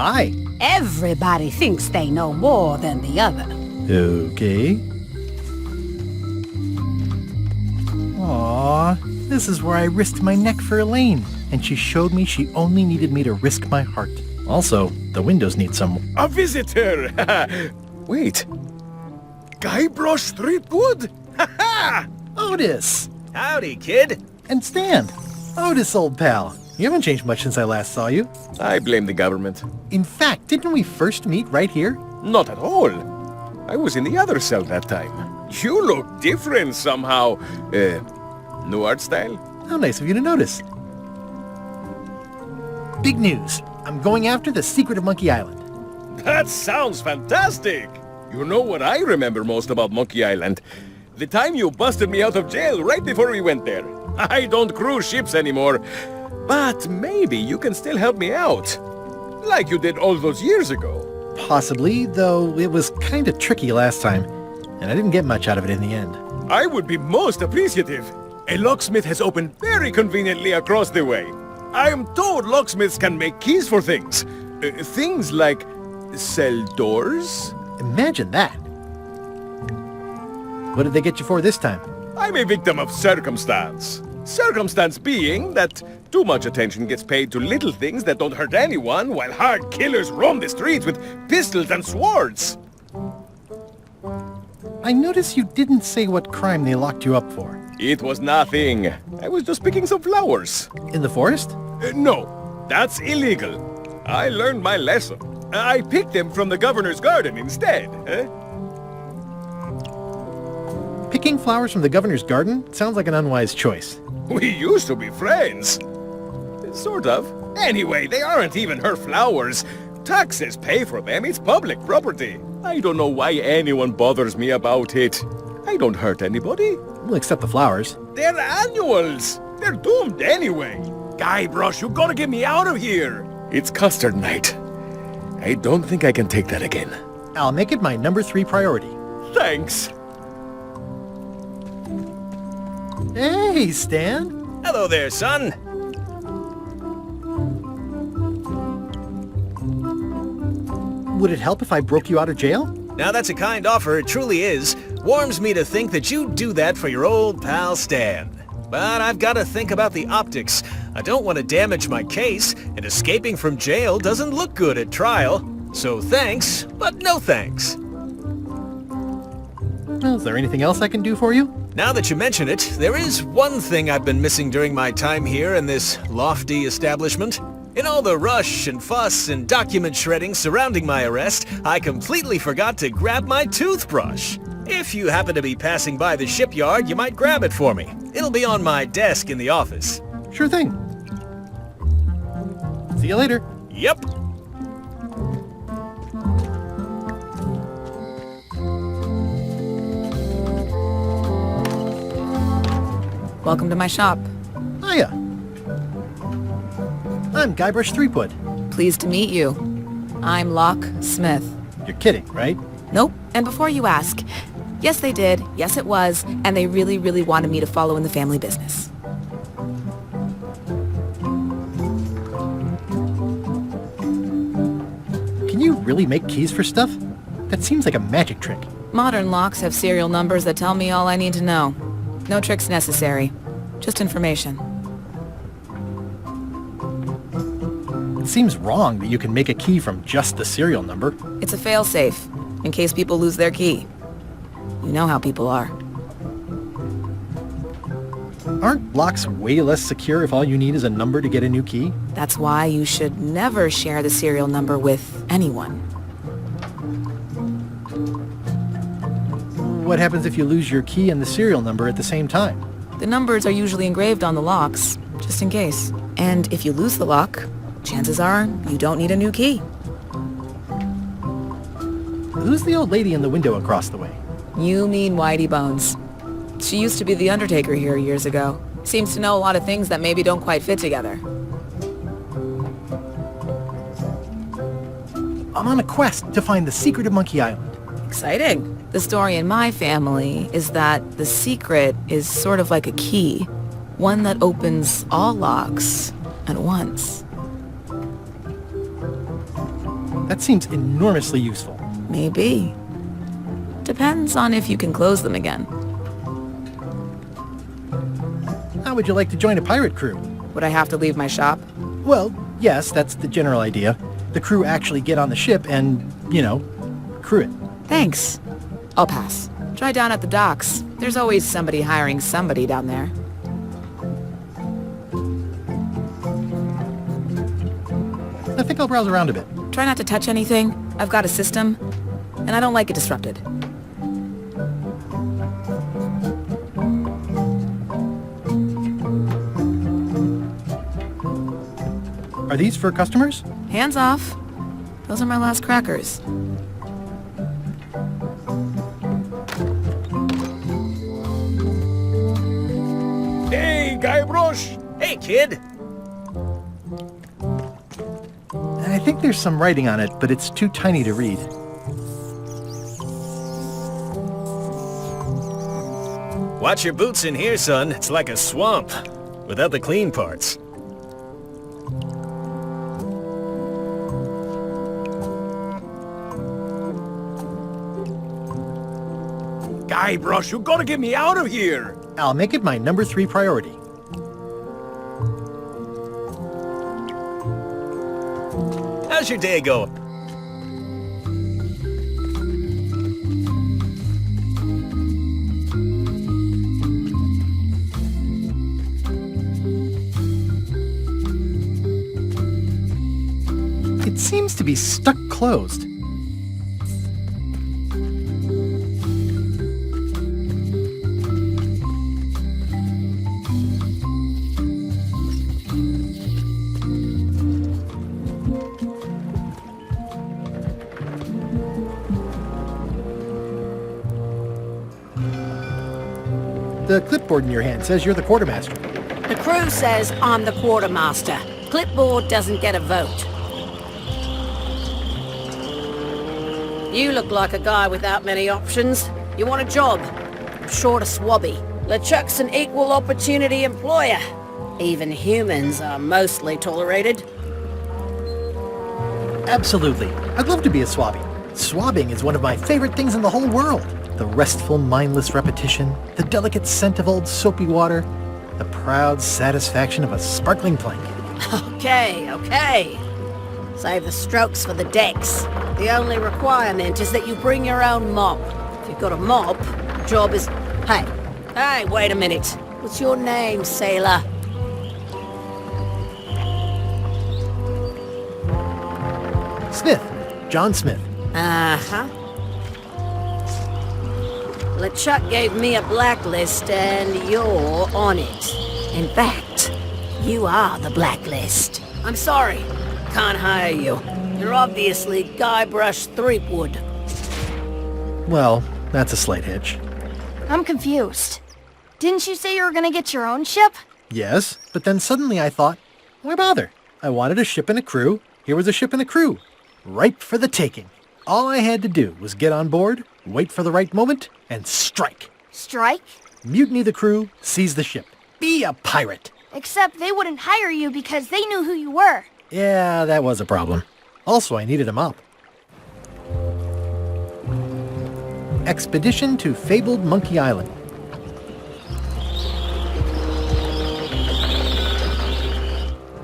Hi. Everybody thinks they know more than the other. Okay. Aww, this is where I risked my neck for Elaine, and she showed me she only needed me to risk my heart. Also, the windows need some... A visitor! Wait. Guybrush Threepwood? Ha-ha! Otis! Howdy, kid. And Stan. Otis, old pal. You haven't changed much since I last saw you. I blame the government. In fact, didn't we first meet right here? Not at all. I was in the other cell that time. You look different somehow. New art style? How nice of you to notice. Big news. I'm going after the secret of Monkey Island. That sounds fantastic! You know what I remember most about Monkey Island? The time you busted me out of jail right before we went there. I don't cruise ships anymore. But maybe you can still help me out. Like you did all those years ago. Possibly, though it was kind of tricky last time, and I didn't get much out of it in the end. I would be most appreciative. A locksmith has opened very conveniently across the way. I am told locksmiths can make keys for things. Things like cell doors. Imagine that. What did they get you for this time? I'm a victim of circumstance. Circumstance being that too much attention gets paid to little things that don't hurt anyone, while hard killers roam the streets with pistols and swords. I noticed you didn't say what crime they locked you up for. It was nothing. I was just picking some flowers. In the forest? No, that's illegal. I learned my lesson. I picked them from the governor's garden instead. Picking flowers from the governor's garden sounds like an unwise choice. We used to be friends. Sort of. Anyway, they aren't even her flowers. Taxes pay for them. It's public property. I don't know why anyone bothers me about it. I don't hurt anybody. We'll accept the flowers. They're annuals. They're doomed anyway. Guybrush, you gotta get me out of here. It's custard night. I don't think I can take that again. I'll make it my number 3 priority. Thanks. Hey, Stan. Hello there, son. Would it help if I broke you out of jail? Now that's a kind offer, it truly is. Warms me to think that you'd do that for your old pal Stan. But I've got to think about the optics. I don't want to damage my case, and escaping from jail doesn't look good at trial. So thanks, but no thanks. Well, is there anything else I can do for you? Now that you mention it, there is one thing I've been missing during my time here in this lofty establishment. In all the rush and fuss and document shredding surrounding my arrest, I completely forgot to grab my toothbrush. If you happen to be passing by the shipyard, you might grab it for me. It'll be on my desk in the office. Sure thing. See you later. Yep. Welcome to my shop. Hiya. I'm Guybrush Threepwood. Pleased to meet you. I'm Locke Smith. You're kidding, right? Nope. And before you ask, yes they did, yes it was, and they really, really wanted me to follow in the family business. Can you really make keys for stuff? That seems like a magic trick. Modern locks have serial numbers that tell me all I need to know. No tricks necessary. Just information. It seems wrong that you can make a key from just the serial number. It's a fail-safe, in case people lose their key. You know how people are. Aren't locks way less secure if all you need is a number to get a new key? That's why you should never share the serial number with anyone. What happens if you lose your key and the serial number at the same time? The numbers are usually engraved on the locks, just in case. And if you lose the lock, chances are you don't need a new key. Who's the old lady in the window across the way? You mean Whitey Bones. She used to be the undertaker here years ago. Seems to know a lot of things that maybe don't quite fit together. I'm on a quest to find the secret of Monkey Island. Exciting. The story in my family is that the secret is sort of like a key. One that opens all locks at once. That seems enormously useful. Maybe. Depends on if you can close them again. How would you like to join a pirate crew? Would I have to leave my shop? Well, yes, that's the general idea. The crew actually get on the ship and, crew it. Thanks. I'll pass. Try down at the docks. There's always somebody hiring somebody down there. I think I'll browse around a bit. Try not to touch anything. I've got a system, and I don't like it disrupted. Are these for customers? Hands off. Those are my last crackers. Hey, Guybrush! Hey, kid! I think there's some writing on it, but it's too tiny to read. Watch your boots in here, son. It's like a swamp, without the clean parts. Guybrush, you gotta get me out of here! I'll make it my number 3 priority. How's your day going? It seems to be stuck closed. The clipboard in your hand says you're the quartermaster. The crew says I'm the quartermaster. Clipboard doesn't get a vote. You look like a guy without many options. You want a job? Short of swabby. LeChuck's an equal opportunity employer. Even humans are mostly tolerated. Absolutely. I'd love to be a swabby. Swabbing is one of my favorite things in the whole world. The restful, mindless repetition, the delicate scent of old soapy water, the proud satisfaction of a sparkling plank. Okay. Save the strokes for the decks. The only requirement is that you bring your own mop. If you've got a mop, the job is... Hey, wait a minute. What's your name, sailor? Smith. John Smith. Uh-huh. LeChuck gave me a blacklist and you're on it. In fact, you are the blacklist. I'm sorry. Can't hire you. You're obviously Guybrush Threepwood. Well, that's a slight hitch. I'm confused. Didn't you say you were gonna get your own ship? Yes, but then suddenly I thought, why bother? I wanted a ship and a crew. Here was a ship and a crew. Ripe for the taking. All I had to do was get on board, wait for the right moment, and strike. Strike? Mutiny the crew, seize the ship. Be a pirate. Except they wouldn't hire you because they knew who you were. Yeah, that was a problem. Also, I needed a mop. Expedition to fabled Monkey Island.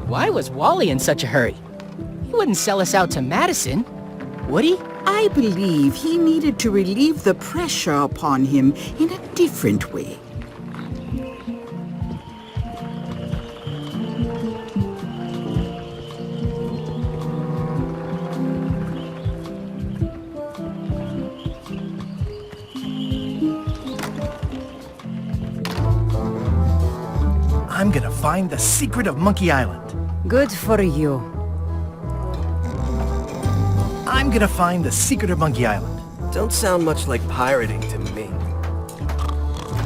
Why was Wally in such a hurry? He wouldn't sell us out to Madison, would he? I believe he needed to relieve the pressure upon him in a different way. I'm gonna find the secret of Monkey Island. Good for you. I'm gonna find the secret of Monkey Island. Don't sound much like pirating to me.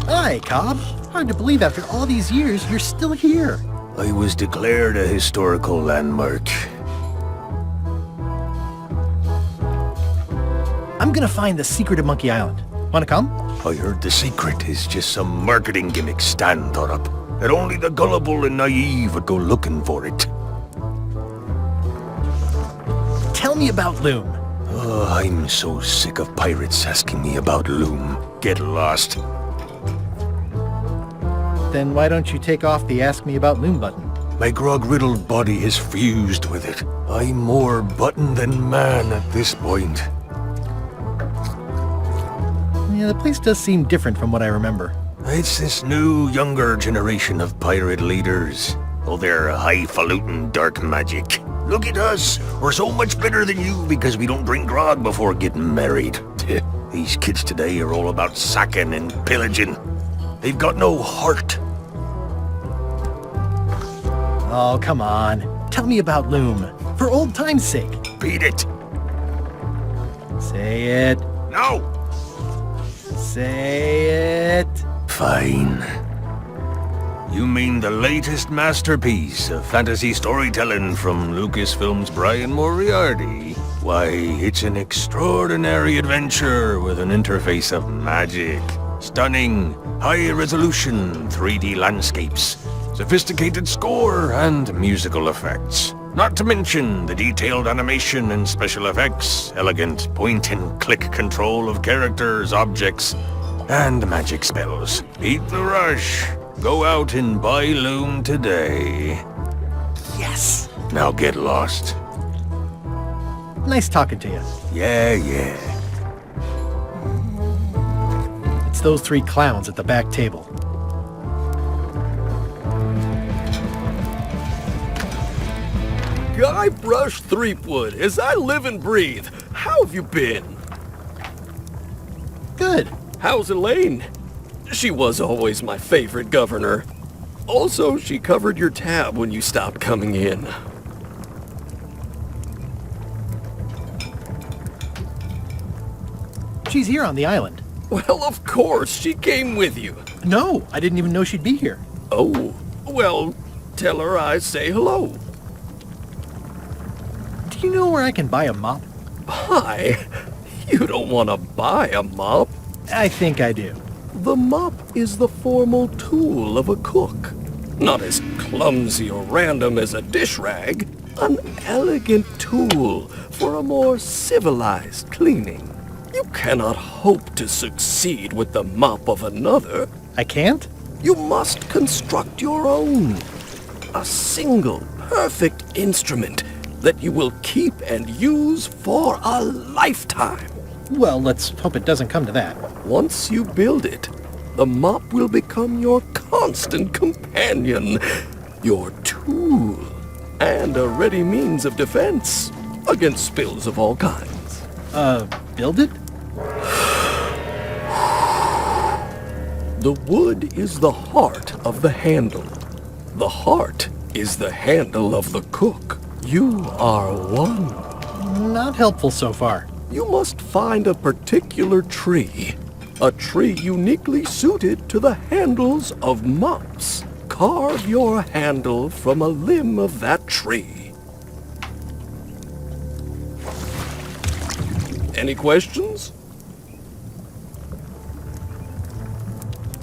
Hi, Cobb. Hard to believe after all these years you're still here. I was declared a historical landmark. I'm gonna find the secret of Monkey Island. Wanna come? I heard the secret is just some marketing gimmick Stan thought up. That only the gullible and naive would go looking for it. Tell tell me about Loom. Oh, I'm so sick of pirates asking me about Loom. Get lost. Then why don't you take off the Ask Me About Loom button? My grog-riddled body is fused with it. I'm more button than man at this point. Yeah, the place does seem different from what I remember. It's this new, younger generation of pirate leaders. Oh, they're highfalutin dark magic. Look at us. We're so much better than you because we don't drink grog before getting married. These kids today are all about sacking and pillaging. They've got no heart. Oh, come on. Tell me about Loom. For old time's sake. Beat it. Say it. No. Say it. Fine. You mean the latest masterpiece of fantasy storytelling from Lucasfilm's Brian Moriarty? Why, it's an extraordinary adventure with an interface of magic. Stunning, high-resolution 3D landscapes, sophisticated score, and musical effects. Not to mention the detailed animation and special effects, elegant point-and-click control of characters, objects, and magic spells. Beat the rush. Go out and buy Loom today. Yes. Now get lost. Nice talking to you. Yeah. It's those three clowns at the back table. Guybrush Threepwood, as I live and breathe. How have you been? Good. How's Elaine? She was always my favorite governor. Also, she covered your tab when you stopped coming in. She's here on the island. Well, of course, she came with you. No, I didn't even know she'd be here. Oh, well, tell her I say hello. Do you know where I can buy a mop? Buy? You don't want to buy a mop. I think I do. The mop is the formal tool of a cook. Not as clumsy or random as a dish rag. An elegant tool for a more civilized cleaning. You cannot hope to succeed with the mop of another. I can't? You must construct your own. A single, perfect instrument that you will keep and use for a lifetime. Well, let's hope it doesn't come to that. Once you build it, the mop will become your constant companion, your tool, and a ready means of defense against spills of all kinds. Build it? The wood is the heart of the handle. The heart is the handle of the cook. You are one. Not helpful so far. You must find a particular tree. A tree uniquely suited to the handles of mops. Carve your handle from a limb of that tree. Any questions?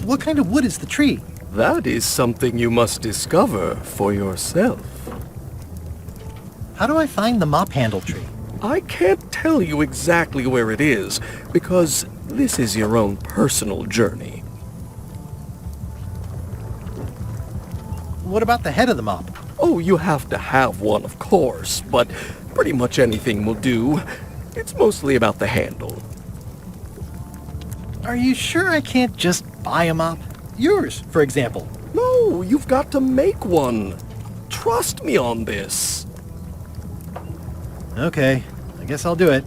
What kind of wood is the tree? That is something you must discover for yourself. How do I find the mop handle tree? I can't tell you exactly where it is, because this is your own personal journey. What about the head of the mop? Oh, you have to have one, of course, but pretty much anything will do. It's mostly about the handle. Are you sure I can't just buy a mop? Yours, for example. No, you've got to make one. Trust me on this. Okay, I guess I'll do it.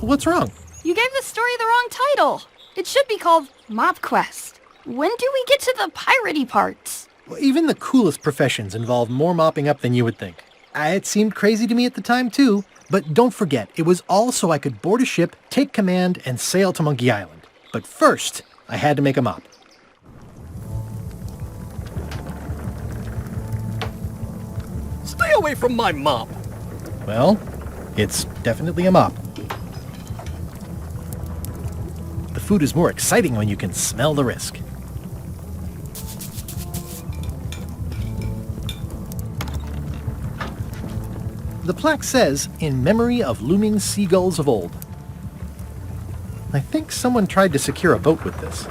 What's wrong? You gave the story the wrong title. It should be called Mop Quest. When do we get to the piratey parts? Well, even the coolest professions involve more mopping up than you would think. It seemed crazy to me at the time, too. But don't forget, it was all so I could board a ship, take command, and sail to Monkey Island. But first, I had to make a mop. Stay away from my mop. Well, it's definitely a mop. The food is more exciting when you can smell the risk. The plaque says, "In memory of looming seagulls of old." I think someone tried to secure a boat with this.